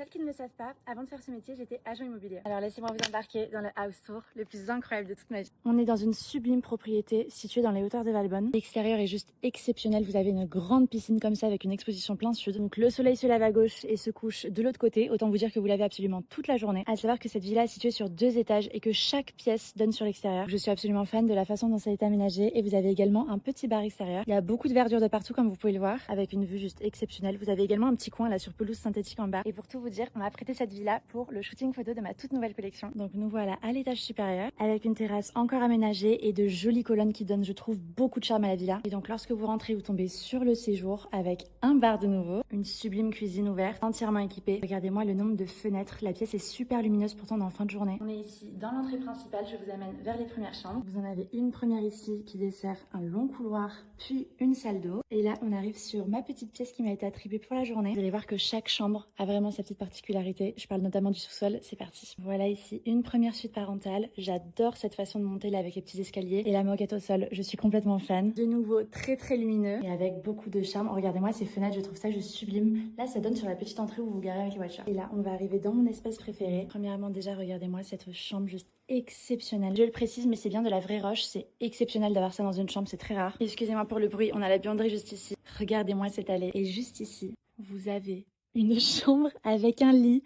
celles qui ne le savent pas, avant de faire ce métier, j'étais agent immobilier. Alors laissez-moi vous embarquer dans le house tour le plus incroyable de toute ma vie. On est dans une sublime propriété située dans les hauteurs de Valbonne. L'extérieur est juste exceptionnel. Vous avez une grande piscine comme ça avec une exposition plein sud. Donc le soleil se lève à gauche et se couche de l'autre côté. Autant vous dire que vous l'avez absolument toute la journée. À savoir que cette villa est située sur 2 étages et que chaque pièce donne sur l'extérieur. Je suis absolument fan de la façon dont ça a été aménagé et vous avez également un petit bar extérieur. Il y a beaucoup de verdure de partout comme vous pouvez le voir avec une vue juste exceptionnelle. Vous avez également un petit coin là sur pelouse synthétique en bas. Et pour tout vous dire, on m'a prêté cette villa pour le shooting photo de ma toute nouvelle collection. Donc nous voilà à l'étage supérieur avec une terrasse encore aménagée et de jolies colonnes qui donnent, je trouve, beaucoup de charme à la villa. Et donc lorsque vous rentrez, vous tombez sur le séjour avec un bar de nouveau, une sublime cuisine ouverte, entièrement équipée. Regardez-moi le nombre de fenêtres. La pièce est super lumineuse pourtant en fin de journée. On est ici dans l'entrée principale. Je vous amène vers les premières chambres. Vous en avez une première ici qui dessert un long couloir, puis une salle d'eau. Et là, on arrive sur ma petite pièce qui m'a été attribuée pour la journée. Vous allez voir que chaque chambre a vraiment sa petite particularité. Je parle notamment du sous-sol. C'est parti. Voilà ici une première suite parentale. J'adore cette façon de monter là avec les petits escaliers. Et la moquette au sol, je suis complètement fan. De nouveau très lumineux et avec beaucoup de charme. Regardez-moi ces fenêtres, je trouve ça juste sublime. Là, ça donne sur la petite entrée où vous vous garez avec les voitures. Et là, on va arriver dans mon espace préféré. Premièrement, déjà, regardez-moi cette chambre juste exceptionnelle. Je le précise, mais c'est bien de la vraie roche. C'est exceptionnel d'avoir ça dans une chambre, c'est très rare. Excusez-moi pour le bruit, on a la buanderie juste ici. Regardez-moi cette allée. Et juste ici, vous avez une chambre avec un lit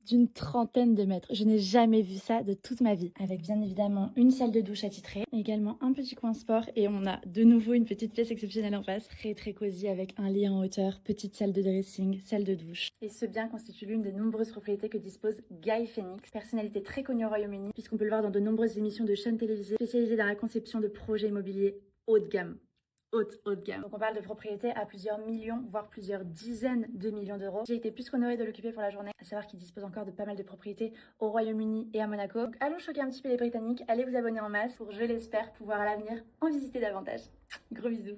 d'une 30aine de mètres. Je n'ai jamais vu ça de toute ma vie. Avec bien évidemment une salle de douche attitrée, également un petit coin sport et on a de nouveau une petite pièce exceptionnelle en face. Très cosy avec un lit en hauteur, petite salle de dressing, salle de douche. Et ce bien constitue l'une des nombreuses propriétés que dispose Guy Phoenix, personnalité très connue au Royaume-Uni puisqu'on peut le voir dans de nombreuses émissions de chaînes télévisées spécialisées dans la conception de projets immobiliers haut de gamme. Haute gamme. Donc on parle de propriétés à plusieurs millions, voire plusieurs dizaines de millions d'euros. J'ai été plus qu'honorée de l'occuper pour la journée, à savoir qu'il dispose encore de pas mal de propriétés au Royaume-Uni et à Monaco. Donc allons choquer un petit peu les Britanniques, allez vous abonner en masse pour, je l'espère, pouvoir à l'avenir en visiter davantage. Gros bisous.